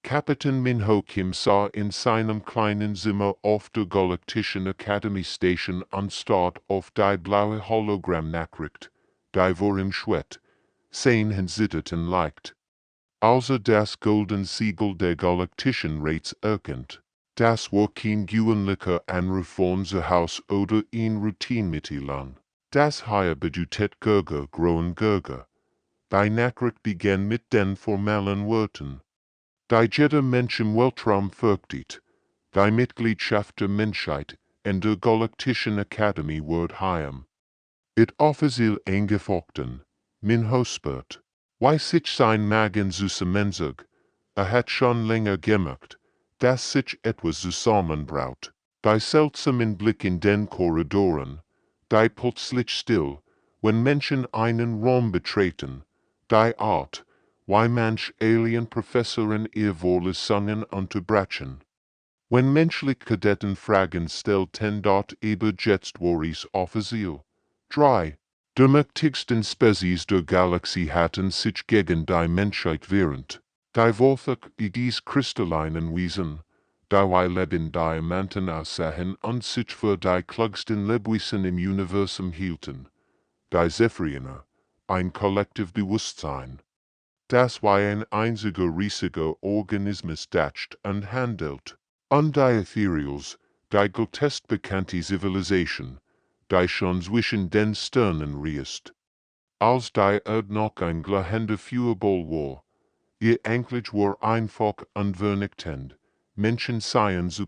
Kapitän Minho Kim sah in seinem kleinen Zimmer auf der Galaktischen Akademie Station anstatt auf die blaue Hologramm-Nachricht, die vor ihm schwebte, sehen hinsitteten leicht. Außer das golden Siegel der Galaktischen Rates erkennt, das war kein gewöhnlicher Anruf von zu Haus oder ein Routinemitteilung. Das hier bedeutet Gurger, großen Gurger. Die Nachricht begann mit den formalen Worten, die jeder Mensch im Weltraum fürchtet, die Mitgliedschaft der Menschheit in der Galaktischen Akademie wird heim. It offiziell eingefochten, Minho spürt, wie sich sein Magen zusammenzog, hat schon länger gemerkt, dass sich etwas zusammenbraut. Die seltsamen Blick in den Korridoren, die plötzlich still, wenn Menschen einen Raum betreten, die Art, wie manch Alien-Professoren ihr Vorlesungen unterbrechen. Wenn menschliche Kadetten Fragen stellten dort über jetzt Worries offiziell. 3. Der mächtigsten Spezies der Galaxie hatten sich gegen die Menschheit während. Die Wolfach dies kristallinen Wesen, die wie Leben Diamanten aussahen und sich für die klugsten Lebewesen im Universum hielten. Die Zephyriner, ein Kollektivbewusstsein, das wie ein einziger riesiger Organismus dacht und handelt. Und die Ethereals, die grotesque bekannte Zivilisation, die schon zwischen den Sternen reist. Als die Erde noch ein glühender Feuerball war, ihr Antlitz war einfach und vernichtend, Menschen seien zu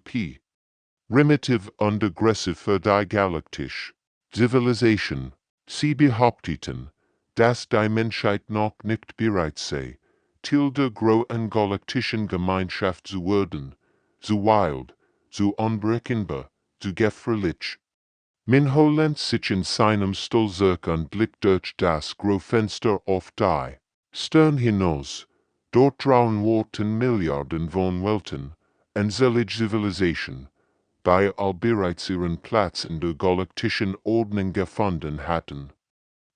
primitiv und aggressiv für die galaktische Zivilisation. Sie behaupteten, dass die Menschheit noch nicht bereit sei, Teil der großen galaktischen Gemeinschaft zu werden, zu wild, zu unberechenbar, zu gefährlich. Minho lehnt sich in seinem Stuhl zurück und blickt durch das Großfenster auf die Stern hinaus. Dort draußen warten Milliarden von Welten, unzählige Zivilisation, die all bereits ihren Platz in der galaktischen Ordnung gefunden hatten.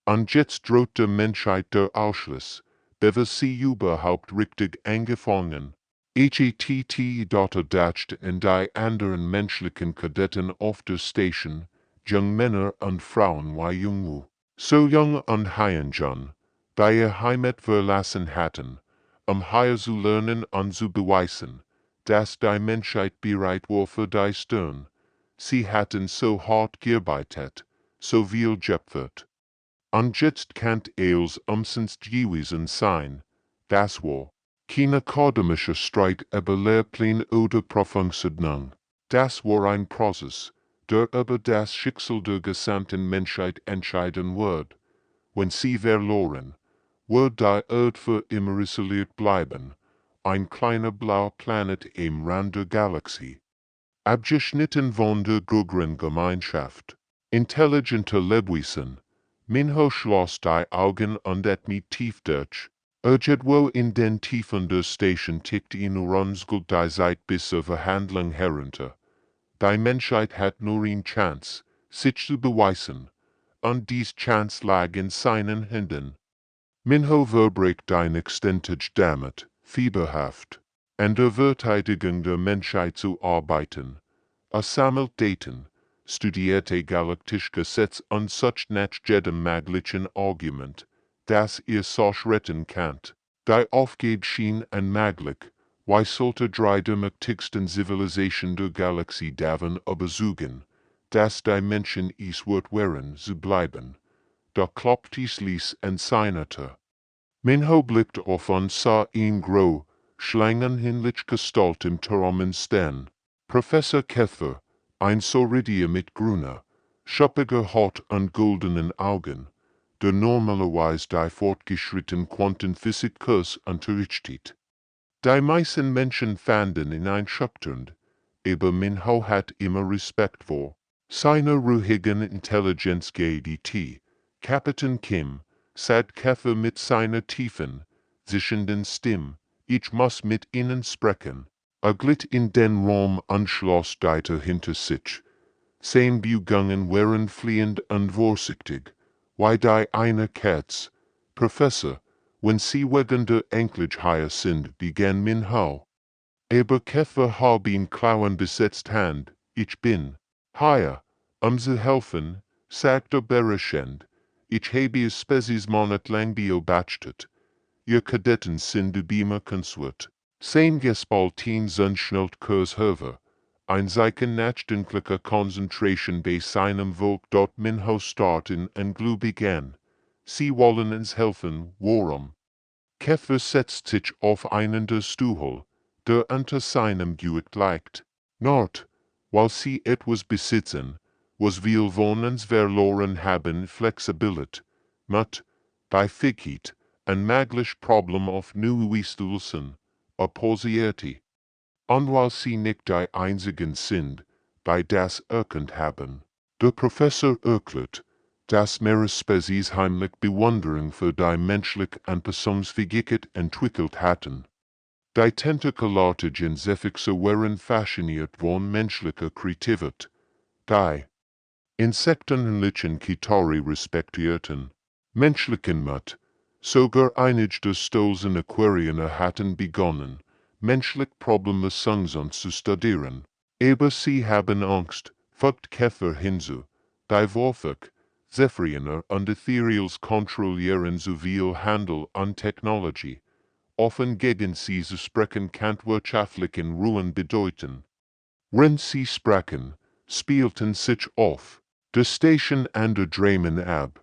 Und jetzt droht der Menschheit der Ausschluss, bevor sie überhaupt richtig angefangen. HFY dacht in die anderen menschlichen Kadetten auf der Station, junge Männer und Frauen wie Jungwu, so jung und Hayenjan, die ihr Heimat verlassen hatten, hier zu lernen und zu beweisen, dass die Menschheit bereit war für die Stern. Sie hatten so hart gearbeitet, so viel geopfert. Und jetzt kannt es umsonst gewesen sein, das war kein akademischer Streit über Lehrplan oder Prüfungsordnung. Das war ein Prozess, der über das Schicksal der gesamten Menschheit entscheiden wird. Wenn sie verloren, wird die Erde für immer isoliert bleiben, ein kleiner blauer Planet im Rand der Galaxie. Abgeschnitten von der größeren Gemeinschaft. Intelligente Lebewesen. Minho schloss die Augen und atmete tief durch. Irgendwo in den Tiefen der Station tickt in Urunzgult die Zeit bis zur Verhandlung herunter. Die Menschheit hat nur eine Chance, sich zu beweisen, und dies Chance lag in seinen Händen. Minho verbringt ein extentage damit, fieberhaft, an der Verteidigung der Menschheit zu arbeiten. Sammelt Daten, studierte galaktische Gesetze und such nach jedem möglichen Argument, das ihr solch retten könnt. Die Aufgabe schien unmöglich, wie sollte drei der mächtigsten Zivilisationen der Galaxie davon überzeugen, dass die Menschen es wert wären zu bleiben. Da klopft es ließ in seiner Tür. Minho blickte auf und sah ihn grau, schlangenähnlich Gestalt im Turm stehen. Professor Käfer, ein Saurier mit grüner, schuppiger Haut und goldenen Augen, der normalerweise die fortgeschrittenen Quantenphysikkurs unterrichtet. Die meisten Menschen fanden ihn einschüchternd, aber Minho hat immer Respekt vor seiner ruhigen Intelligenz gegenüber. Kapitän Kim, sagt Käfer mit seiner tiefen, zischenden Stimme, ich muss mit Ihnen sprechen. Glitt in den Raum und schloss die Tür hinter sich. Seine Bewegungen waren fliehend und vorsichtig, wie die einer Katz. Professor, wenn Sie wegen der Anklage hier sind, begann Minho. Aber Käfer haben Klauen besetzt Hand, ich bin hier, sie helfen, sagte bereschend, ich habe Spezies monet lang beobachtet. Ihr Kadetten sind beamer consort. Sein gespalten sind schnelt Kurs höver. Ein Zeichen nachdenklicher Konzentration bei seinem Volk dort Minho starten und Glu begann. Sie wollen uns helfen, warum? Käfer setzt sich auf einen der Stuhl, der unter seinem Gewicht liegt. Not, weil sie etwas besitzen, was wir von uns verloren haben Flexibilität, mit, bei Fähigkeit, ein mögliches Problem auf neues lösen, opposierte. Und weil sie nicht die einzigen sind, bei das erkannt haben. Der Professor erklärt, dass mehrere Spezies heimlich Bewunderung für die menschliche Anpassungsfähigkeit entwickelt hatten. Die tentakelartigen Seefixe waren fasziniert von menschlicher Kreativität. Die Insektenlichen Kitari respektierten. Menschlichen Mut, sogar einige Stolzen Aquariener hatten begonnen, menschliche Probleme langsam zu studieren. Aber sie haben Angst, fügt Käfer hinzu, die Wolfig, Zephyriner und Ethereals kontrollieren soviel Handel und Technologie. Offen gegen sie zu sprechen kann wirtschaftlichen Ruin bedeuten. Wenn sie sprachen, spielten sich auf der Station an der Dramen ab.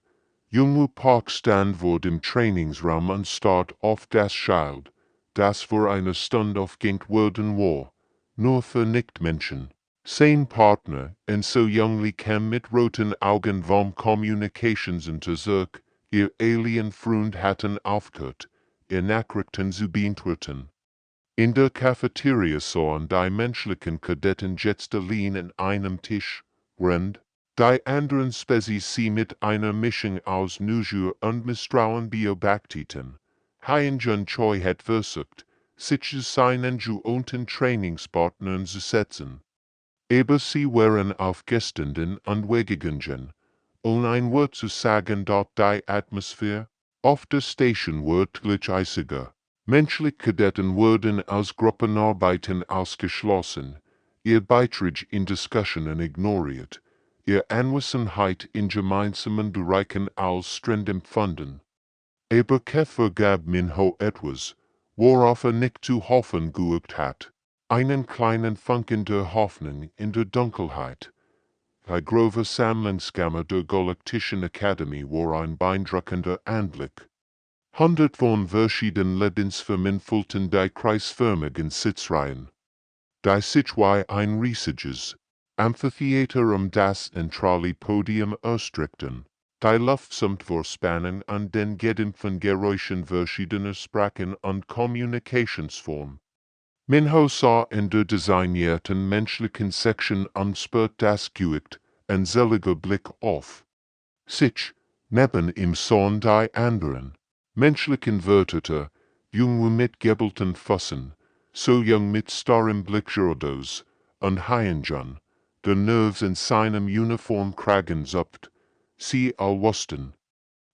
Junge Park stand vor dem Trainingsraum und starrt auf das Schild, das für eine Stunde aufgehängt worden war, nur für Nichtmenschen. Sein Partner, und so junglich kam mit roten Augen vom Kommunikationsunter zurück, ihr Alien-Freund hatten aufgehört, ihr Nachrichten zu beantworten. In der Cafeteria sahen die menschlichen Kadetten jetzt allein an einem Tisch, während die anderen Spezies sie mit einer Mischung aus Neugier und Misstrauen beobachteten. Hyenjun Choi hat versucht, sich zu seinen gewohnten Trainingspartnern zu setzen. Aber sie waren aufgestanden und weggegangen, ein Wort zu sagen, dort die Atmosphäre auf der Station wirklich eisiger. Menschliche Kadetten wurden aus Gruppenarbeiten ausgeschlossen, ihr Beitrag in Diskussionen ignoriert, ihr Anwesenheit in gemeinsamen Bereichen als streng empfunden. Aber Käfer gab Minho etwas, worauf nicht zu hoffen geübt hat, einen kleinen Funken der Hoffnung in der Dunkelheit. Die grove Sammlungskammer der Galaktischen Akademie war ein beeindruckender Anblick. Hundert von verschiedenen Lebensformen füllten die kreisförmigen Sitzreihen. Die sich wie ein riesiges Amphitheater das zentrale Podium erstreckten. Die Luft samt Vorspannen an den gedämpften Geräuschen verschiedener Sprachen und Kommunikationsformen. Minho sah in der designierten menschlichen Section unspürt das Gewicht, ein seliger Blick auf sich, neben ihm sahen die anderen. Menschlichen Wörter, jung mit gebelten Füßen, so jung mit starrem Blick Jordos, und Hyenjun, der Nervs in seinem Uniform Kragen zupft, sie all wussten,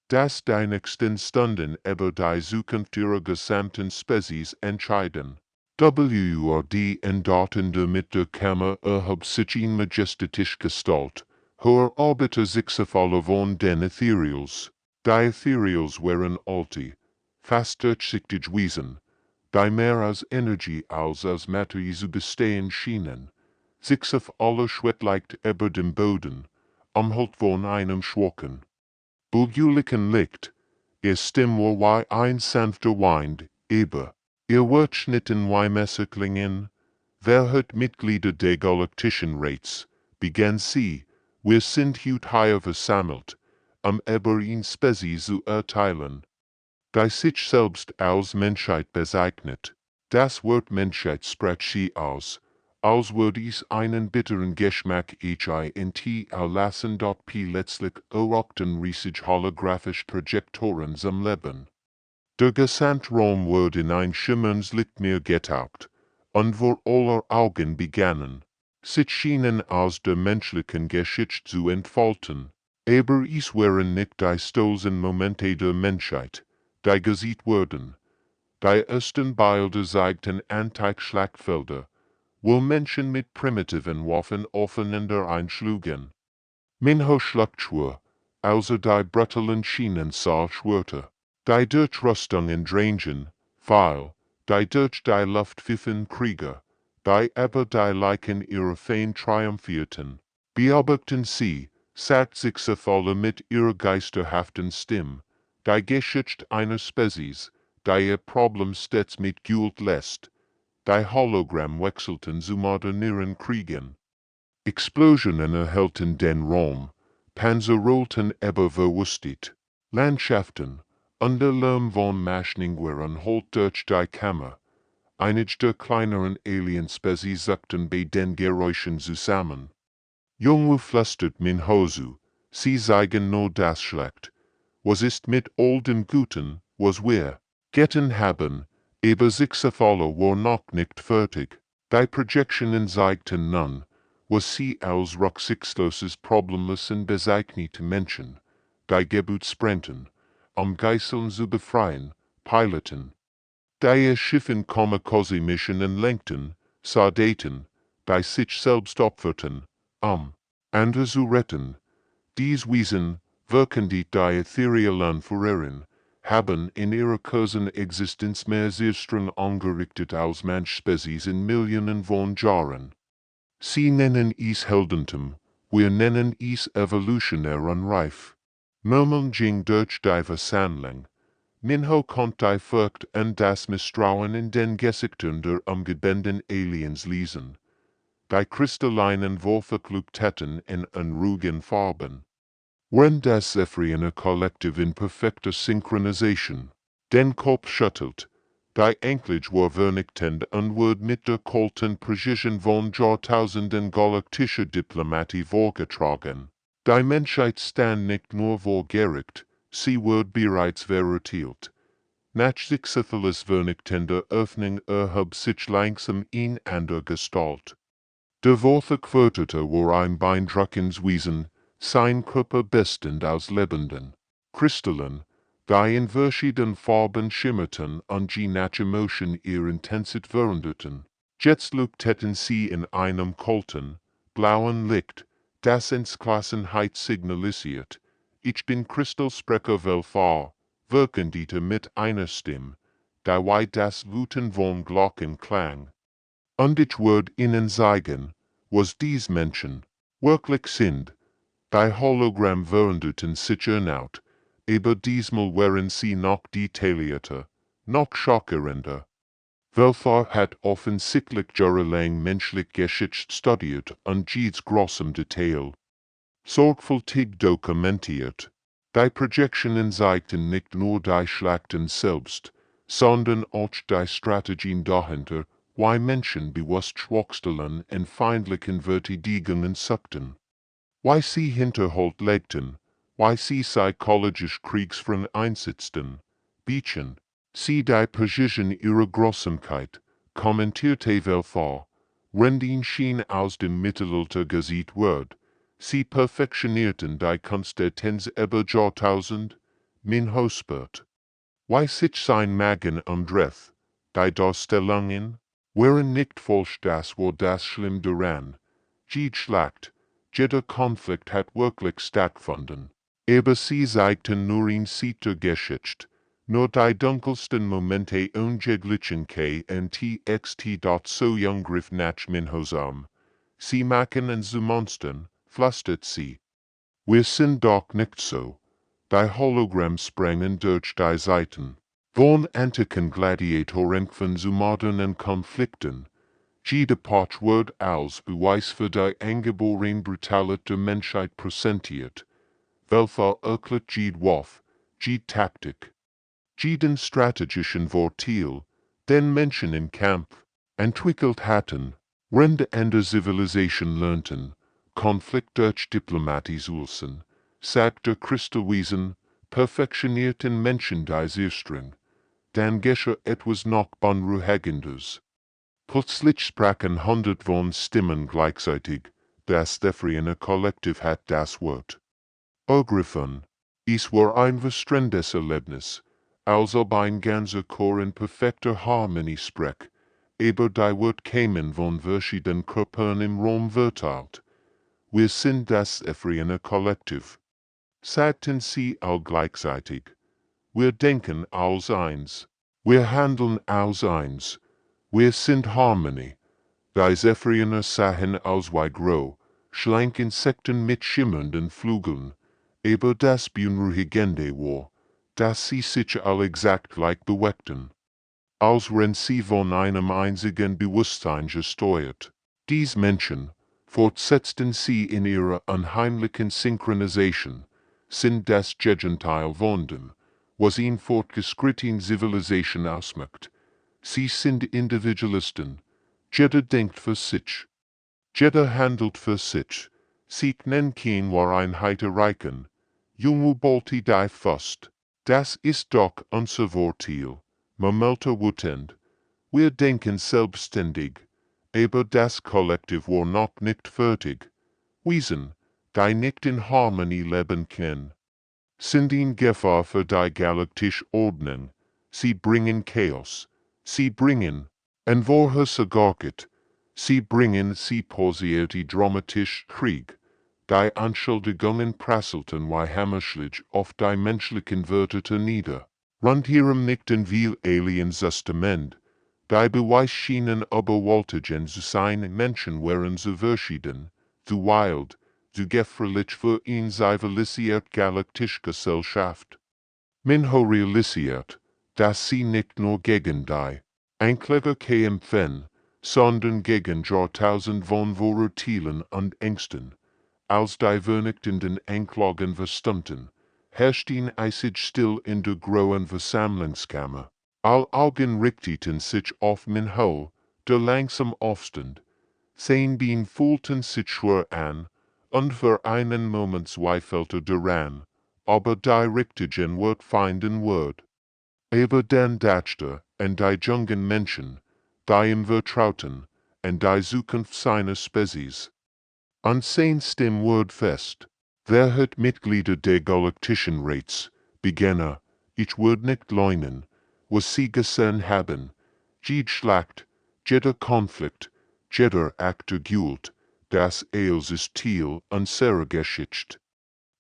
dass die nächsten Stunden über die Zukunft ihrer gesamten Spezies entscheiden. WRD in Daten der mit der Kammer erhob sich in majestatisch Gestalt, hoher Orbiter Zixafaller von den Ethereals. Die Ethereals waren alte, fast durchsichtig Wesen, die mehr als Energie als Materie zu bestehen schienen. Zixaf aller Schwett leicht über dem Boden, umhüllt von einem schwachen, bulgulichen Licht. Ihr Stimme war wie ein sanfter Wind, aber ihr Wortschnitten wie Messerklingen. Wer hört Mitglieder der Galaktischen Rates, begann sie, wir sind heute hier versammelt, über ihn Spezies zu erteilen, die sich selbst als Menschheit bezeichnet. Das Wort Menschheit sprach sie aus, als würde es einen bitteren Geschmack HINT erlassen, dort letztlich errockten riesig holographisch Projektoren zum Leben. Der Gesamtraum wurde in ein schimmerndes Lichtmeer getaucht, und vor aller Augen begannen, sich schienen aus der menschlichen Geschichte zu entfalten. Aber es waren nicht die stolzen Momente der Menschheit, die gesehen wurden, Die ersten Bilder zeigten Anti-Schlachtfelder, wo Menschen mit primitiven Waffen aufeinander einschlugen. Minho Schlachtschuhe, also die brutalen Schienenschwerter, die durch Rüstungen drangen, weil, die durch die Luft pfiffen Krieger, die aber die Leichen ihrer Feinde triumphierten, beobachten sie, sagt sich voller mit ihrer geisterhaften Stimme, die Geschichte einer Spezies, die ihr Problem stets mit Geduld lässt, die Hologramm wechselten zu modernieren Kriegen. Explosionen erhellten den Raum, Panzer rollten überwurstet, Landschaften, unter Lärm von Maschinengewehren holt durch die Kammer, einige der kleineren Alien-Spezies sagten bei den Geräuschen zusammen. Junge flüstert Minho zu, sie zeigen nur das Schlecht. Was ist mit all dem Guten, was wir getan haben, aber sich war noch nicht fertig. Die Projektionen zeigten nun, was sie als rücksichtsloses problemlosen bezeichnete Menschen, die Geburt sprengten, Geiseln zu befreien, piloten, die ihr Schiffen kosmischen und lenkten, Soldaten, die sich selbst opferten, andere zu retten. Dies Wesen, wirken die Etherealen Führerin, haben in ihrer kurzen Existenz mehr sehr streng angerichtet als manch Spezies in Millionen von Jahren. Sie nennen es Heldentum, wir nennen es evolutionär unreif. Murmeln ging durch die Versammlung. Minho konnte die Furcht und das Misstrauen in den Gesichtern der umgebenden Aliens lesen. Die kristallinen Wolfenklugtäten in unruhigen Farben. Wenn das Zephyrianer Kollektiv in perfekter Synchronisation den Kopf schüttelt, die endlich war vernichtend und wird mit der kalten Präzision von Jahrtausenden galaktischer Diplomatie vorgetragen. Die Menschheit stand nicht nur vorgericht, sie wird bereits verurteilt. Nach sich Syphilis vernichtender Öffnung erhob sich langsam in anderer Gestalt. Der Worte Quirtete war ein beeindruckendes Wesen, sein Körper bestehend aus lebenden Kristallen, die in verschiedenen Farben schimmerten und je nach Emotion ihre Intensität veränderten. Jetzt leuchteten sie in einem kalten, blauen Licht, das Entschlossenheit signalisiert. Ich bin Kristallsprecher Welfahr, wirkendite mit einer Stimme, die wie das Wüten von Glocken klang. Und ich würde ihnen zeigen, was dies Menschen wirklich sind. Die Hologramm veränderten sich erneut, aber diesmal waren sie noch detaillierter, noch schockierender. Welfahr hat offensichtlich jahrelang menschliche Geschichte studiert und jedes großem Detail sorgfältig dokumentiert. Die Projektionen zeigten nicht nur die Schlachten selbst, sondern auch die Strategien dahinter, wie Menschen bewusst Schwachstellen und feindlichen Verteidigungen suchten. Wie sie Hinterhalt legten, wie sie psychologisch Kriegsführung einsetzten, bieten sie die Präzision ihrer Grausamkeit, kommentierte Welfahr, Rendin schien aus dem Mittelalter gesät wird. Sie perfektionierten die Kunst der Tänze über Jahrtausend, Minho spürt. Wie sich sein Magen umdreht, die Darstellungen waren nicht falsch, das war das Schlimm daran. Jede Schlacht, jeder Konflikt hat wirklich stattgefunden. Aber sie zeigten nur in der Geschichte, nur die dunkelsten Momente unjeglichen KNTXT. So Jungriff nach Minhos Sie machen und zu Monstern, flüstert sie. Wir sind doch nicht so. Die Hologramm sprengen durch die Seiten. Von antiken Gladiatoren zu modernen Konflikten. Jede Part wird als Beweis für die angeborene Brutalität der Menschheit präsentiert. Welcher erklärt jede Waffe, jede Taktik, jeden strategischen Vorteil, den Menschen im Kampf entwickelt hatten, Rende an der Zivilisation lernten, Konflikt durch Diplomatie zulsen, sagt der Kristallwesen, perfektionierten Menschen die Zerstreng, dann geschah etwas noch beunruhigendes. Plötzlich sprachen hundert von Stimmen gleichzeitig, das Zephyrianer Kollektiv hat das Wort ergriffen. Es war ein verstrengendes Erlebnis, als ob ein ganzer Chor in perfekter Harmonie sprach, aber die Wort kämen von verschiedenen Körpern im Raum verteilt. Wir sind das Ephrainer Kollektiv. Sagten sie all gleichzeitig. Wir denken als eins. Wir handeln als eins. Wir sind Harmonie. Die Ephrainer sahen aus wie grau, schlank Insekten mit schimmernden Flügeln, aber das beunruhigende war, dass sie sich alle exakt gleich bewegten, als wären sie von einem einzigen Bewusstsein gesteuert. Dies Menschen, fortsetzten sie in ihrer unheimlichen Synchronisation, sind das Gegenteil von dem, was ihnen fortgeschrittene Zivilisation ausmacht. Sie sind Individualisten. Jeder denkt für sich. Jeder handelt für sich. Sie können keine Einheit erreichen. Junge Bolti die fast. Das ist doch unser Vorteil. Murmelte wütend. Wir denken selbstständig. Aber das Kollektiv war noch nicht fertig. Wesen, die nicht in Harmonie leben können, sind in Gefahr für die galaktische Ordnung. Sie bringen Chaos. Sie bringen, en vorher gesagt, sie bringen sie pausierte dramatisch Krieg. Die Anschuldigungen prasselten wie Hammerschläge auf die menschlichen Wörter nieder. Rundherum nickten viel Alien-Systement. Die Beweis schienen überwältigend zu sein, Menschen wären zu verschieden, zu wild, zu gefährlich für eine zivilisierte galaktische Gesellschaft. Minho realisiert, dass sie nicht nur gegen die Ankläger kämpfen, sondern gegen Jahrtausend von Vorurteilen und Ängsten. Als die vernichtenden Anklagen verstummten, herrschte eisig still in der grauen Versammlungskammer. All Augen richteten sich auf Minho, der langsam aufstand. Sein Bein fühlten sich schwer an, und für einen Moment zweifelte daran, aber die richtigen Wort finden wird. Aber dann dachte an die jungen Menschen, die ihm vertrauten, an die Zukunft seiner Spezies. Und sein Stimm wurde fest. Wer hat Mitglieder der Galaktischen Rats, Beginner, ich würde nicht leugnen, was sie gesehen haben. Jede Schlacht, jeder Konflikt, jeder Akte gilt, das als Ziel unserer Geschichte.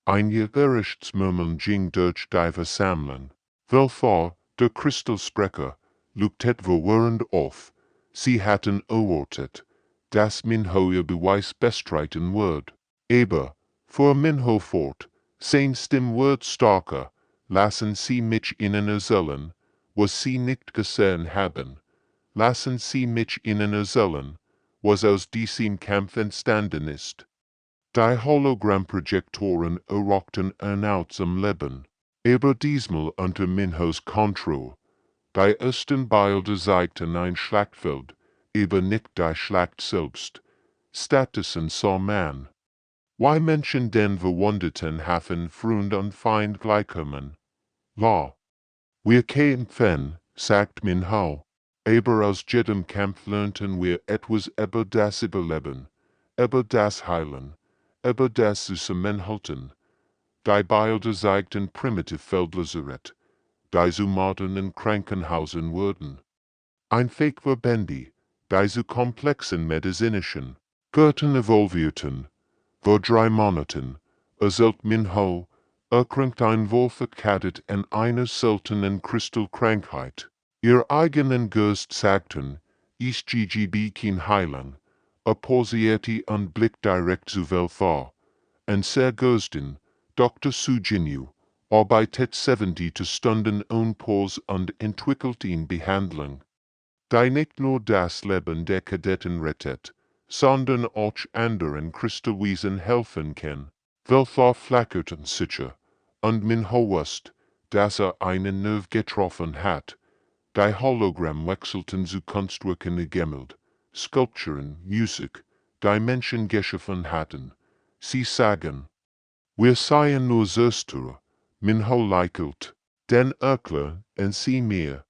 Ein jägerisches Murmeln ging durch die Versammlung. Welcher, der Kristallsprecher, lugte etwa während auf. Sie hatten erwartet, dass Minho ihr Beweis bestreiten würde. Aber, fuhr Minho fort, sein Stimm wird starker, lassen Sie mich Ihnen erzählen, was Sie nicht gesehen haben. Lassen Sie mich Ihnen erzählen, was aus diesem Kampf entstanden ist. Die Hologrammprojektoren errockten erneut zum Leben, aber diesmal unter Minhos Kontrolle. Die ersten Bilder zeigten ein Schlachtfeld, aber nicht die Schlacht selbst. Stattdessen sah man, wie Menschen den verwundeten Hafen Freund und Feind gleichkommen. La. Wir kämpfen, sagt Minho, aber aus jedem Kampf lernten wir etwas über das Überleben, über das Heilen, über das Zusammenhalten. Die Bilder zeigten primitive Feldlazarett, die zu modernen Krankenhäusern wurden. Ein Fake Verbände, die zu komplexen medizinischen Gürten evolvierten. Vor 3 Monaten erzählt Minho, erkrankt ein Wolfkadet an einer seltenen Kristallkrankheit. Ihr eigenen Geist sagten, ich GGB kein Heilen, posierte und Blick direkt zu Weltraum. Und sehr Geistin, Dr. Sujinu, arbeitet 70 Stunden unpause und entwickelt in Behandlung, die nicht nur das Leben der Kadetten rettet, sondern auch anderen Kristallwesen helfen kann. Welcher flackerten sicher, und Minho wusste, dass einen Nerv getroffen hat. Die Hologramm wechselten zu Kunstwerken Gemälde, Skulpturen, Musik, die Menschen geschaffen hatten. Sie sagen, wir seien nur Söster, Minho lächelt, den Erkler, und sie mir.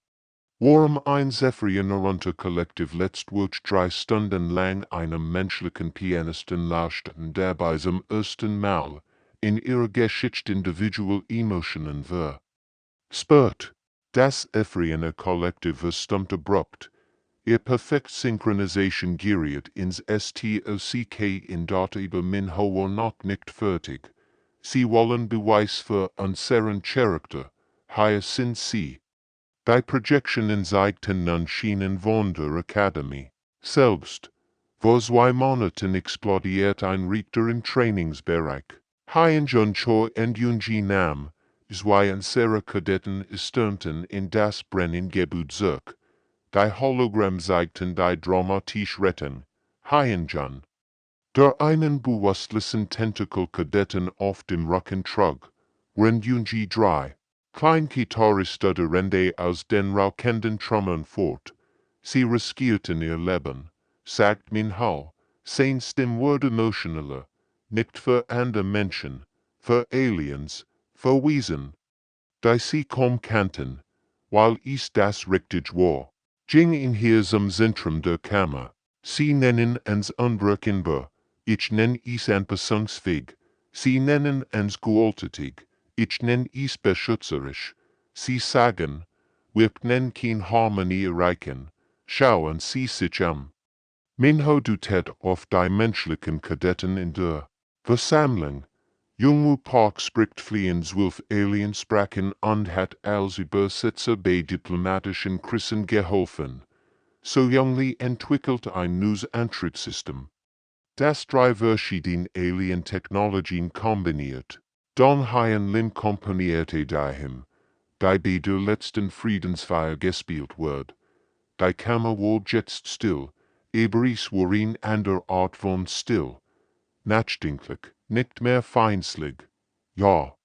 Warum ein Zephyriner Unterkollektiv letztwort 3 Stunden lang einem menschlichen Pianisten lauschten, der bei zum ersten Mal in ihrer Geschichte individual Emotionen war. Spürt, Das Ephrainer Kollektiv verstummt abrupt. Ihr perfekt Synchronisation geriet ins STOCK in dort über min hoher noch nicht fertig. Sie wollen Beweis für unseren Charakter. Hier sind sie. Die Projektionen zeigten nun schienen von der Akademie. Selbst. Vor 2 Monaten explodiert ein Richter im Trainingsbereich. Hien Junchor und Junji Nam, 2 unserer Kadetten stürmten in das Brennengebäude zurück. Die Hologramm zeigten die dramatisch Rettung. Hien Jun. Der einen bewusstlosen Tentakel-Kadetten auf dem Rücken trug, während Junji 3 Kleingitarristen der Rende aus den rauchenden Trümmern fort. Sie riskierten ihr Leben, sagt Minho, sein Stimme wurde emotionaler, nicht für andere Menschen, für Aliens, für Wesen. Die sie kaum kannten, weil es das richtig war, ging in hier zum Zentrum der Kammer. Sie nennen uns unberechenbar, ich nenn es anpassungsfähig. Sie nennen uns gewalttätig, ich nenn es beschützerisch. Sie sagen, wir können keine Harmonie erreichen. Schauen Sie sich an. Minho dutet auf die menschlichen Kadetten in der Versammlung. Jungwu Park spricht fliehend 12 Aliensprachen und hat als Übersetzer bei diplomatischen Krisen geholfen. So Jungli entwickelt ein neues Antriebssystem, das 3 verschiedene Alien-Technologien kombiniert. Don Hien Lin komponierte daheim, die bei der letzten Friedensfeier gespielt wird. Die Kammer war jetzt still, aber es war eine andere Art von still. Nachdenklich, nicht mehr feindselig. Ja,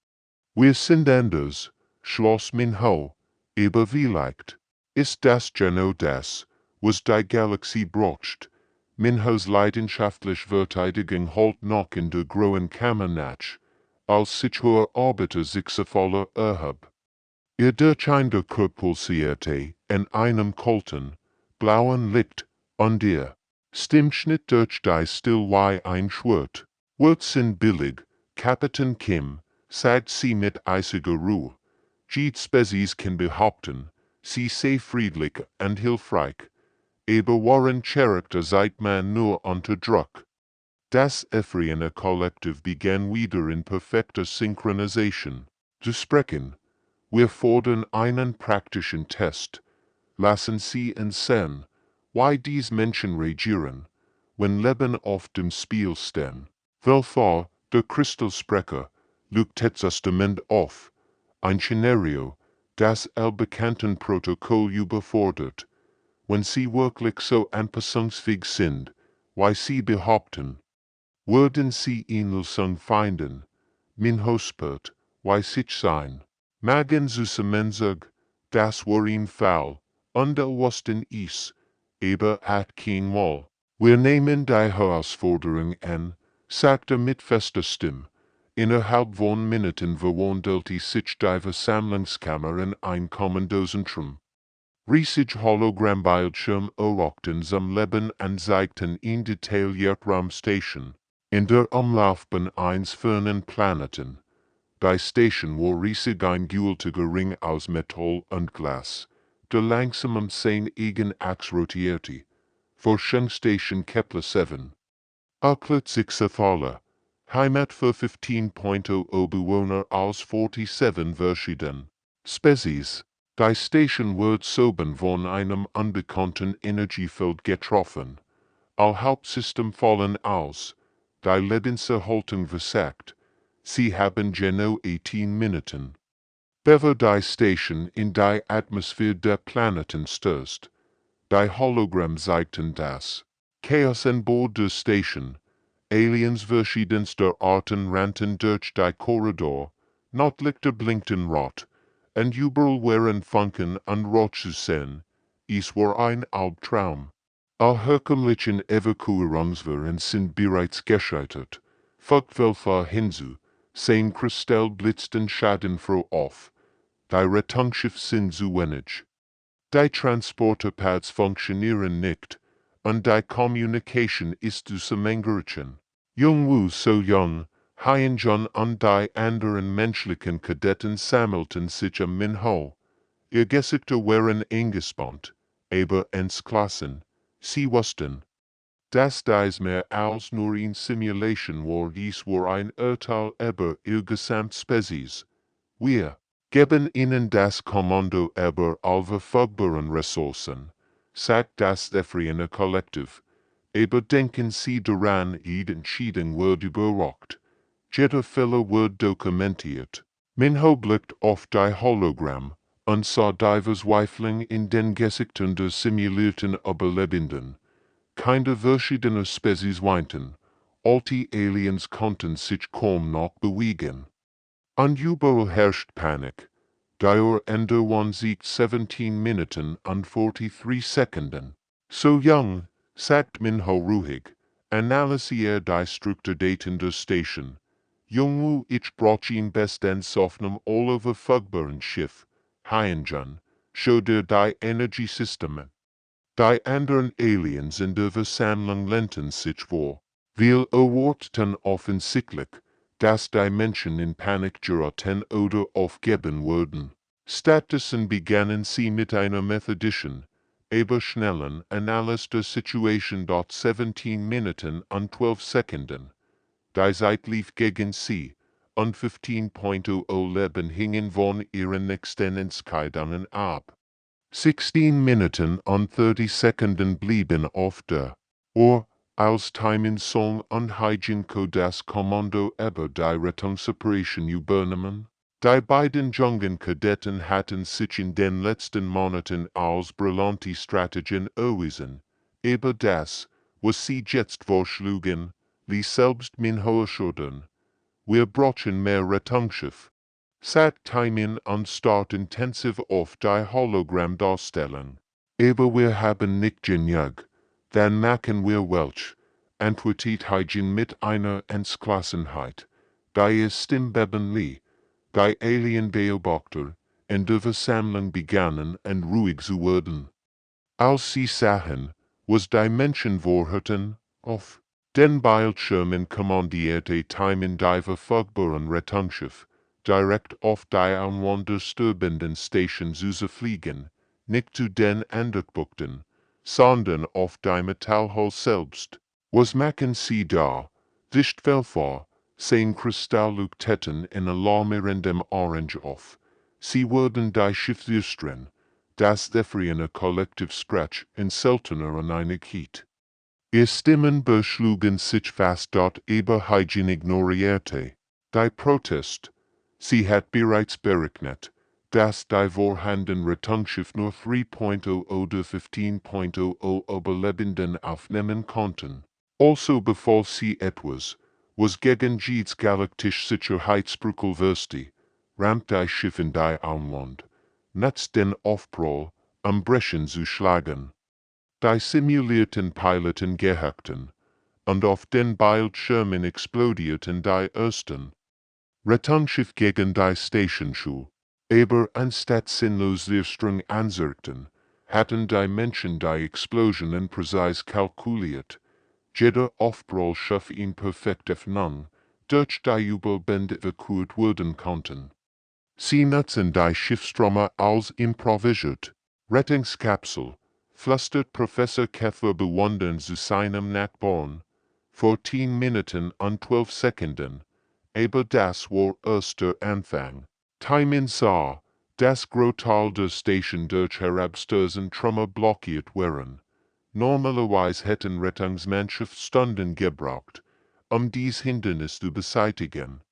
wir sind anders, schloss Minho, aber vielleicht ist das genau das, was die Galaxie braucht. Minhos leidenschaftliche Verteidigung halt noch in der grauen Kammer nach, als sich hoher Orbiter sich voller erhab. Ihr durchscheinender Körper pulsierte in einem kalten, blauen Licht, und ihr Stimmschnitt durch die still wie ein Schwert. Words sind billig, Kapitän Kim, sagt sie mit eisiger Ruhe. Jede Spezies kann behaupten, sie sei friedlich und hilfreich. Aber waren Charakter seit man nur unter Druck. Das Ephrainer Kollektiv begann wieder in perfekter Synchronisation zu sprechen. Wir fordern einen praktischen Test. Lassen Sie uns sehen, wie dies Menschen reagieren, wenn Leben auf dem Spiel stehen. Welcher, der Kristallsprecher, lügt Testament auf. Ein Szenario, das allbekannten Protokoll überfordert. Wenn Sie wirklich so anpassungsfähig sind, wie Sie behaupten, würden Sie Ähnlichung finden. Minho spürt, wie sich sein. Magen zusammenzog, das war ein Fall, und wussten es, aber hat kein Mal. Wir nehmen die Herausforderung an, sagte mit fester Stimme. Innerhalb von Minuten verwandelte sich die Versammlungskammer in ein Kommandozentrum. Riesig Hologrammbildschirm erlockten zum Leben und zeigten in detailliert Raumstation, in der Umlaufbahn eines fernen Planeten. Die Station war riesig ein gültiger Ring aus Metall und Glas, der langsam seine eigene Achse rotierte. Forschungsstation Kepler 7. Erklärt sich Falle. Heimat für 15.0 Bewohner aus 47 verschiedenen Spezies. Die Station wird soeben von einem unbekannten Energiefeld getroffen. All Hauptsystem fallen aus. Die Lebenserhaltung versagt. Sie haben genau 18 Minuten. Bevor die Station in die Atmosphäre der Planeten stößt. Die Hologramm zeigten das Chaos an Bord der Station. Aliens verschiedenster Arten rannten durch die Korridor. Nordlichter blinkten rot. Und überall waren Funken und Rot zu sehen. Es war ein Albtraum. All herkömmlichen Evakuierungswaren sind bereits gescheitert. Folgwelcher hinzu. Sein Kristall blitzten schadenfroh auf. Die Rettungsschiff sind zu wenig. Die Transporterpads funktionieren nicht, und die Communication ist zusammengebrochen. Jungwu so jung, Hien-Jun und die anderen menschlichen Kadetten sammelten sich am Minho. Ihr Gesichter waren eingespannt, aber entschlossen. Sie wussten, dass dies mehr als nur eine Simulation war, dies war ein Urteil über ihr Gesamtspezies. Wir geben ihnen das Kommando über alle verfügbaren Ressourcen, sagt das befreiende Kollektiv. Aber denken Sie daran, jede Entscheidung wird überwacht. Jeder Fehler wird dokumentiert. Minho blickt auf die Hologramm und sah die Verzweiflung in den Gesichtern der simulierten Überlebenden. Keine verschiedene Spezies weinten. All die Aliens konnten sich kaum noch bewegen. Und überall herrscht Panik. Der Ende von Sieg 17 Minuten und 43 Sekunden. So young, sagt Minho ruhig, analysiert die Strukturdaten der Station. Jungu ich brauche bestens auf nem alle verfügbaren Schiff, Hyenjan, schau dir die Energiesysteme. Die anderen Aliens in der Versammlung lehnten sich vor. Wir erwarteten offensichtlich, dass die Menschen in Panik geraten oder aufgeben würden. Stattdessen begannen sie mit einer methodischen, aber schnellen Analyse der Situation dort 17 Minuten und 12 Sekunden. Die Zeit lief gegen sie, und 15.00 Leben hingen von ihren nächsten Entscheidungen ab. 16 Minuten und 30 Sekunden blieben auf der Uhr, als Timing Song und Hygienko das Kommando über die Rettungsoperation übernahmen. Die beiden jungen Kadetten hatten sich in den letzten Monaten als brillante Strategien erwiesen. Aber das, was sie jetzt vorschlugen, ließ selbst Minho erschüttern. Wir brauchen mehr Rettungsschiff. Sagt Timing und start intensiv auf die Hologrammdarstellung. Aber wir haben nicht genug. Dann machen wir welch, antwortet Hygiene mit einer Entschlossenheit. Die Stimmbeben die Alienbeobachter in der Versammlung begannen und ruhig zu werden. Als sie sahen, was die Menschen vorhatten, auf den Bildschirmen kommandierte Timing die verfügbaren Rettungsschiff direkt auf die anwanderstürbenden Station zu fliegen, nicht zu den Andeckbuchten, sondern auf die Metallhull selbst. Was machen sie da? Dicht vor, sehen Kristallleuchteten in alarmierendem Orange auf. Sie würden die Schiff zerstreuen. Das befreiende Kollektiv sprach in seltener Einigkeit. Ihr Stimmen beschlugen sich fast dort über Hygiene ignorierte. Die Protest. Sie hat bereits berechnet, dass die vorhandenen Rettungsschiff nur 3.0 oder 15.0 Überlebenden aufnehmen konnten. Also befahl sie etwas, was gegen jedes galaktische Sicherheitsprotokoll verstieß, rammt die Schiff in die Anwand, nutzt den Aufprall, Brechen zu schlagen. Die simulierten Piloten gehackten, und auf den Bildschirmen explodierten die ersten Rettungsschiff gegen die Stationschuhe. Aber anstatt sinnlos Zerstörung anzurichten, hatten die Menschen die Explosionen präzise kalkuliert. Jeder Aufprall schuf ihn perfekt Öffnung, durch die Überbände evakuiert werden konnten. Sie nutzen die Schiffströme als improvisiert Rettungskapsel, flüstert Professor Kethler bewundernd zu seinem Nachbarn. 14 Minuten und 12 Sekunden. Aber das war erst der Anfang. Timing sah, dass Großteil der Station durch Herabstürzen Trümmer blockiert waren. Normalerweise hätten Rettungsmannschaftsstunden gebraucht, dies Hindernis zu beseitigen.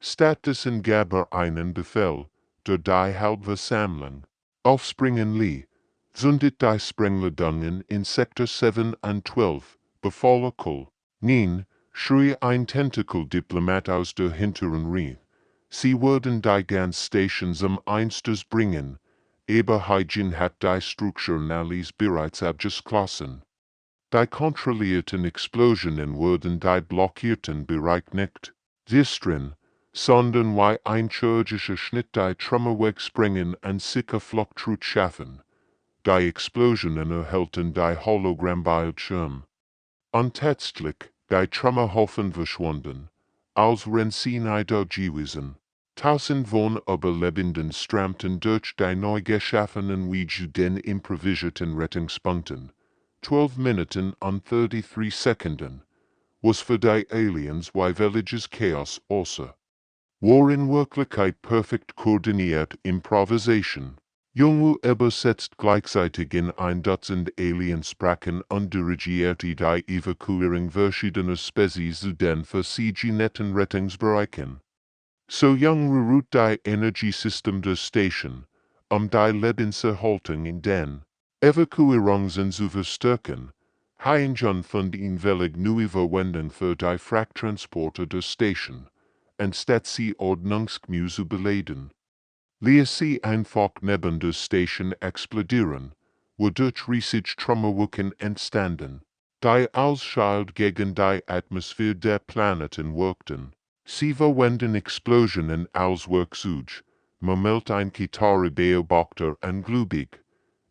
Stattdessen gab einen Befehl, der die Hauptversammlung aufspringen ließ, zündet die Sprengladungen in Sektor 7 und 12, befahl Kull. Nein, schrie ein Tentakel-Diplomat aus der hinteren Reihe. Sie würden die ganze Station zum Einsturz bringen, aber Hygiene hat die Strukturanalyse bereits abgeschlossen. Die kontrollierten Explosionen würden die blockierten Bereich nicht zerstören, sondern wie ein chirurgischer Schnitt die Trümmer wegspringen und sicher Fluchtroute schaffen. Die Explosionen erhellten die Hologrammbildschirm. Und letztlich, die Trümmerhaufen verschwunden, als wenn sie nicht da gewesen Tausend von überlebenden Stramten durch die neu geschaffenen Wege den improvisierten Rettungspunkten. 12 Minuten und 33 Sekunden. Was für die Aliens welches Chaos außer. War in Wirklichkeit perfekt koordiniert Improvisation. Jungu übersetzt gleichzeitig in ein Dutzend Aliensprachen und dirigierte die Evakuierung verschiedener Spezies zu den verschiedenen Rettungsbereichen. So Jungu ruht die Energiesystem der Station, die Lebenserhaltung in den Evakuierungen zu verstärken. Heinjan von den Welig neue Verwendung für die Frachttransporter der Station, anstatt sie Ordnungsgemäß zu beladen. Ließ sie einfach neben der Station explodieren, wodurch riesige Trümmerwolken entstanden, die als Schild gegen die Atmosphäre der Planeten wirkten. Sie verwenden Explosionen als Werkzeug, moment ein Kitare beobachter anglubig.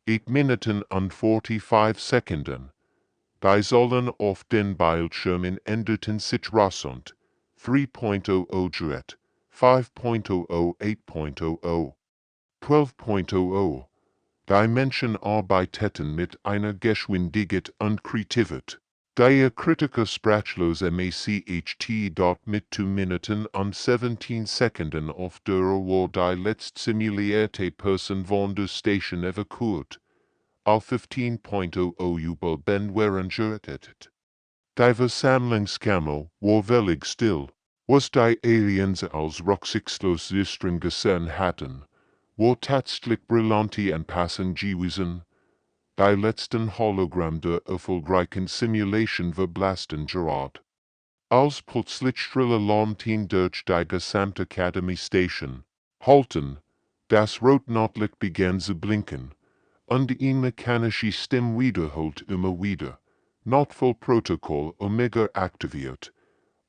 8 Minuten und 45 Sekunden. Die sollen auf den Bildschirmen änderten Situation 3.00 Jet, 5.00, 8.00, 12.00. Die Menschen arbeiteten mit einer Geschwindigkeit und Kreativität, die Kritiker sprachlos macht. Mit 2 Minuten und 17 Sekunden auf der war die letzte simulierte Person von der Station evakuiert. Auf 15.00 Jubel ben waren gerettet. Die Versammlungskammer war völlig still, was die Aliens als rücksichtslos Sistern gesehen hatten, war tatsächlich brillante Anpassung gewesen. Die letzten Hologramm der erfolgreichen Simulation verblassten gerade. Als plötzlich schrille Alarmten durch die gesamte Academy Station halten, das Rotnotlicht begann zu blinken, und die mechanische Stimme wiederholt immer wieder. Notfallprotokoll Omega aktiviert.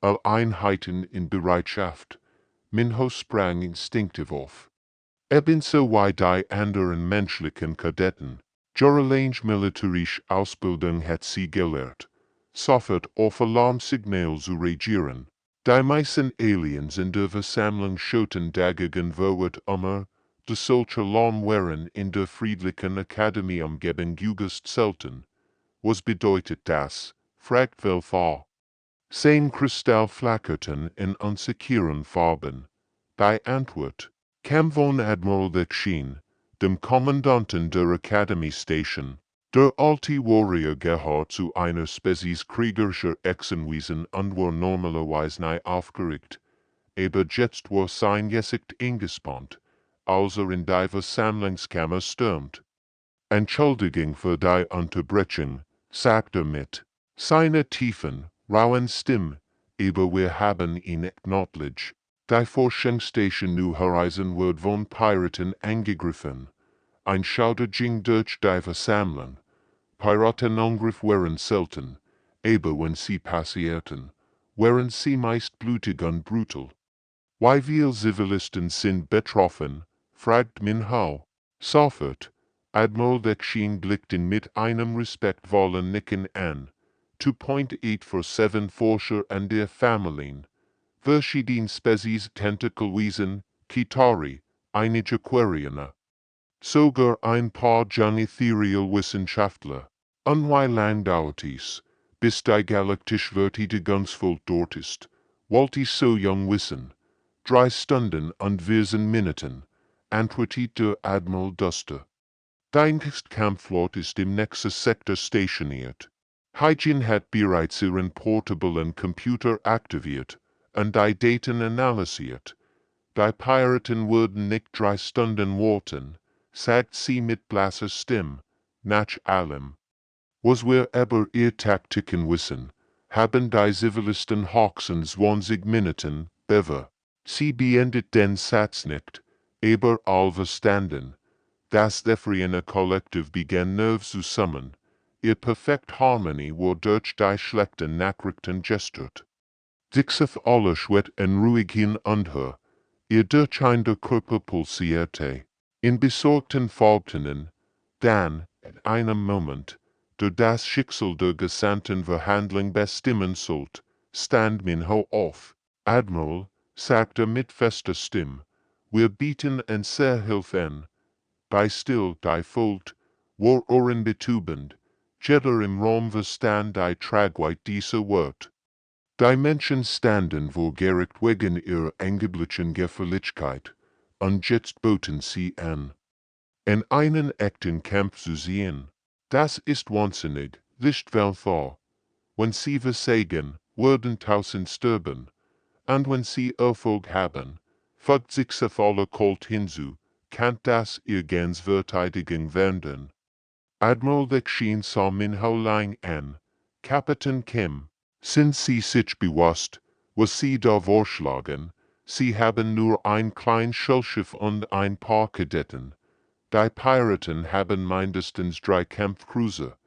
All Einheiten in Bereitschaft. Minho sprang instinktiv auf. Ebenso wie die anderen menschlichen Kadetten. Jahrelange militärische Ausbildung hat sie gelehrt, sofort auf Alarmsignal zu reagieren. Die meisten Aliens in der Versammlung schauten dagegen verwirrt de solche Alarm waren in der friedlichen Akademie-Umgebung just selten. Was bedeutet das? Fragt Velfar. 10 Kristall flackerten in unsicheren Farben. Die Antwort kam von Admiral Dekschien, dem Kommandanten der Academy Station. Der alte Warrior gehört zu einer Spezies kriegerischer Echsenwesen und war normalerweise nie aufgeregt. Aber jetzt war sein Gesicht eingespannt, als in die Versammlungskammer stürmt. Entschuldigung für die Unterbrechung, sagte mit seiner tiefen, rauen Stimme, aber wir haben ihn acknowledged. Die Forschungsstation New Horizon wird von Piraten angegriffen. Ein Schauder ging durch die Versammlung. Piratenangriff waren selten, aber wenn sie passierten, waren sie meist blutig und brutal. Wie viele Zivilisten sind betroffen? Fragt Minho. Sofort. Admiral Dekschien blickte mit einem respektvollen Nicken an. 2.8 für 7 Forscher und der Familien. Verschiedene Spezies Tentakelwesen, Kitari, einige Aquarianer. Sogar ein paar Ethereal-Wissenschaftler. Und wie lang dauert es, bis die galaktische Vertide ganz voll dort ist? Wollt ihr so jung wissen? 3 Stunden und 14 Minuten, antwortete der Admiral Duster. Die nächste Kampfflotte ist im nächsten Sektor stationiert. Hygiene hat bereits ihren portablen Computer aktiviert und die Daten analysiert. Die Piraten würden nicht 3 Stunden warten, sagt sie mit blasser Stimme, nach allem. Was wir aber ihr Taktiken wissen, haben die Zivilisten höchstens 20 Minuten, bever. Sie beendet den Satz nicht, aber all verstanden. Das Defriene Kollektiv begann nerv zusammen. Ihr perfekt Harmonie war durch die schlechten Nachrichten gestört. Dixeth alle schwett en ruhig hin und her. Ihr durcheinender Körper pulsierte. In besorgten Faltungen. Dann, in einem Moment, der das Schicksal der gesamten Verhandlung bestimmen sollte, stand Minho auf. Admiral, sagte mit fester Stimme, wir bieten en sehr helfen, bei still die Volt, war oren betubend, jeder im Raum verstand die Tragweite dieser Wort. Die Menschen standen wo gerecht wegen ihrer angeblichen Gefälligkeit, und jetzt boten sie an, in einen echten Kampf zu sehen. Das ist wahnsinnig, nicht wahr? Wenn sie versagen, werden tausend sterben, und wenn sie Erfolg haben, fügt sich alle Kult hinzu, kann das ihr ganz Verteidigung werden. Admiral Dekschien sah Minho lang an, Kapitän Kim, sind Sie sich bewusst, was Sie da vorschlagen? Sie haben nur ein kleines Schulschiff und ein paar Kadetten. Die Piraten haben mindestens 3 Kampfcruiser.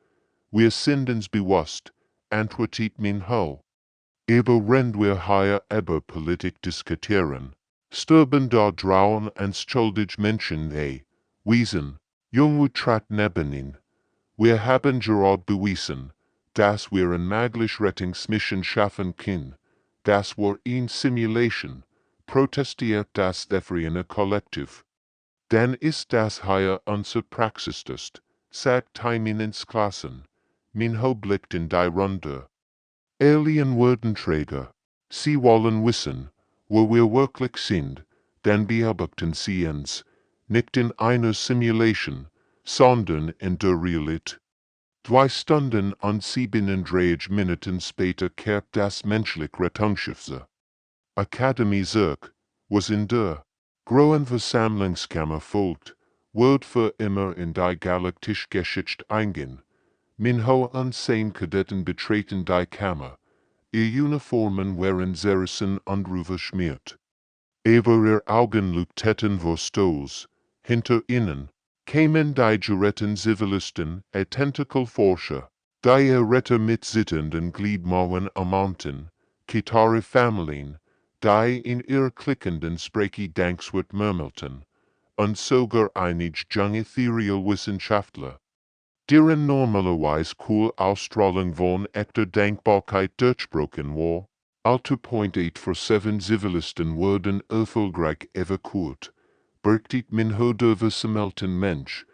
Wir sind uns bewusst, antwortet Minho. Aber wenn wir hier über Politik diskutieren, sterben da draußen unschuldige Menschen Wiesen, Junge trat neben ihn. Wir haben gerade bewiesen, dass wir eine mögliche Rettungsmission schaffen können. Das war eine Simulation, protestiert das befreiende Kollektiv. Dann ist das hier unser Praxistest, sagt Taimin ins Klassen. Minho blickt in die Runde. Alien-Würdenträger, Sie wollen wissen, wo wir wirklich sind, dann beobachten Sie uns, nicht in einer Simulation, sondern in der Realität. 2 Stunden und 37 Minuten später kehrt das menschliche Rettungsschiff Akademie zurück, was in der großen Versammlungskammer folgt, wird für immer in die Galaktische Geschichte eingehen. Minho und seine Kadetten betreten die Kammer. Ihr Uniformen waren zerrissen und verschmiert. Aber ihr Augen leuchteten vor Stolz. Hinter ihnen kämen die geretteten Zivilisten, Tentakelforscher, die Retter mit sittenden Gliedmaßen ermahnten, Kitare Familien, die in ihr klickenden Sprechgedankswort murmelten, und sogar einige junge Ethereal-Wissenschaftler, deren normalerweise cool Ausstrahlung von echter Dankbarkeit durchbrochen war. Alter Point 8 für 7 Zivilisten wurden erfolgreich evakuiert. Bergtit Minho der versammelten Mensch.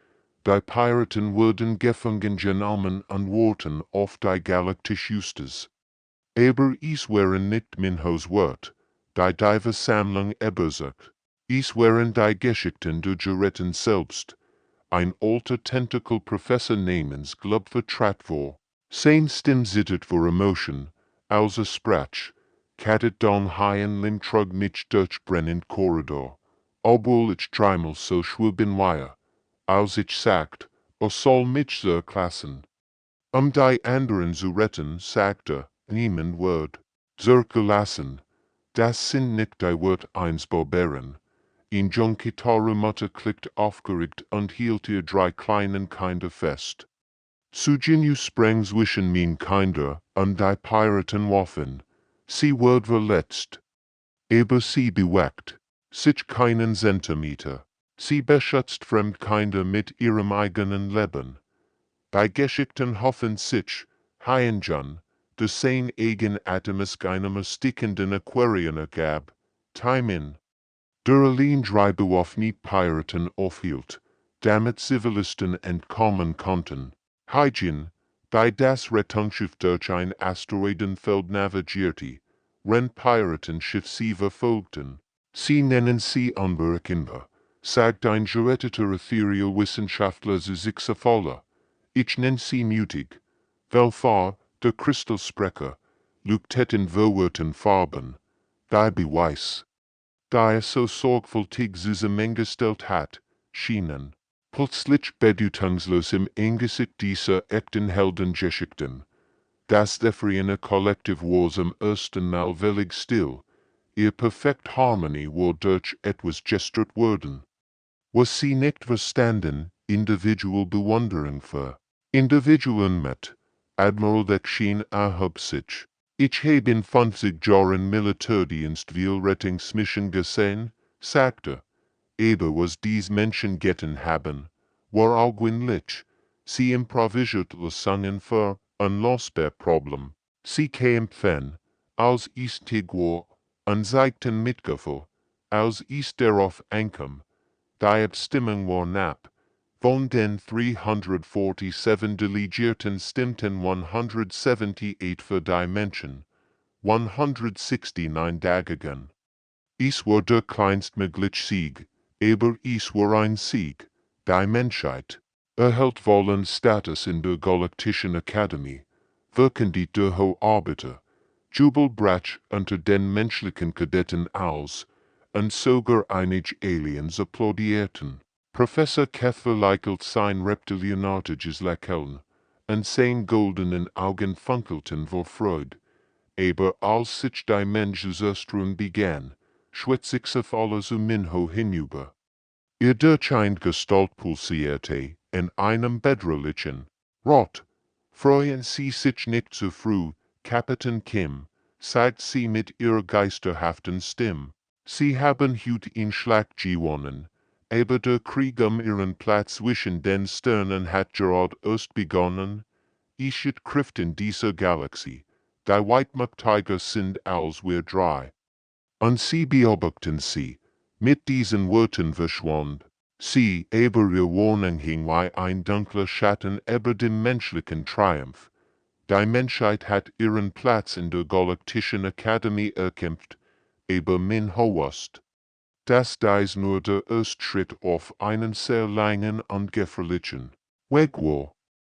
Die Piraten wurden gefangen genommen und wurden auf die Galaktische Justiz. Aber es waren nicht Minhos Wort, die Versammlung übersagt. Es waren die Geschichten der Geretteten selbst. Ein alter Tentakel-Professor namens Glub vertrat vor. Sein Stimm zittert vor Emotion, als sprach, kattet don hien Limtrug mich durchbrennend Korridor. Obwohl ich dreimal so schwul bin wire, als ich sagt, soll mich klassen. Die anderen zu retten, sagte niemand Wort. Gelassen. Das sind nicht die Wort eins Barbaren. In Gitarre Mutter klickt aufgeregt und hielt ihr 3 kleinen Kinder fest. Sujinu sprang zwischen min Kinder und die Piraten Waffen. Sie wurde verletzt. Aber sie bewegt sich keinen Zentimeter. Sie beschützt Fremdkinder mit ihrem eigenen Leben. Die Geschichten hoffen sich, Hyenjan, der sein eigen Atomus einem erstickenden Aquarianer gab, Taimin. Der Alleinschreiber auf nicht Piraten aufhielt, damit Zivilisten entkommen konnten. Hygiene, die das Rettungsschiff durch ein Asteroidenfeld navigierte, wenn Piratenschiff sie verfolgten. Sie nennen sie unberechenbar, sagt ein geretteter Ethereal-Wissenschaftler zu sich voller. Ich nenn sie mutig. Welfahr, der Kristallsprecher, leuchtet in verwirrten Farben. Die Beweis. Da so sorgfältig zusammengestellt hat, schienen, plötzlich bedeutungslos im Angesicht dieser echten Heldengeschichten. Das befreiende Kollektiv war zum ersten Mal völlig still, ihr perfekt Harmonie war durch etwas gestört worden. Was sie nicht verstanden, individual Bewunderung für Individuen mit, Admiral Dekschien erhob sich. Ich habe in 50 Jahren Militärdienst viel Rettungsmission gesehen, sagte. Aber was dies Menschen getan haben, war augenblicklich. Sie improvisiert Lösungen für ein Losbär-Problem. Sie kämpfen, als ist war, und zeigten Mitgefühl, als ist darauf ankom, die Abstimmung war knapp, von den 347 Delegierten stimmten 178 für die Menschen, 169 dagegen. Es war der kleinstmögliche Sieg, aber es war ein Sieg. Die Menschheit erhält vollen Status in der Galaktischen Akademie, verkündet der Hocharbeiter, Jubelbrach unter den menschlichen Kadetten aus, und sogar einige Aliens applaudierten. Professor Keffer lächelt sein reptilianartiges Lächeln, und seine goldenen Augen funkelten vor Freude. Aber als sich die Menschenzuström begann, schwätzt sich auf alles Minho hinüber. Ihr durchscheinend Gestalt pulsierte in einem bedrohlichen Rot. Freuen Sie sich nicht zu früh, Kapitän Kim, sagt sie mit ihrer geisterhaften Stimme. Sie haben heute in Schlacht gewonnen, aber der Krieg ihren Platz zwischen den Sternen hat gerade erst begonnen. Ich Kräften dieser Galaxie, die Weitmächtiger sind als wir drei. Und sie beobachten sie. Mit diesen Worten verschwand sie, aber ihr Warnung hing wie ein dunkler Schatten über dem menschlichen Triumph. Die Menschheit hat ihren Platz in der Galaktischen Akademie erkämpft, aber min hoest. Dass dies nur der erste Schritt auf einen sehr langen und gefährlichen Weg war.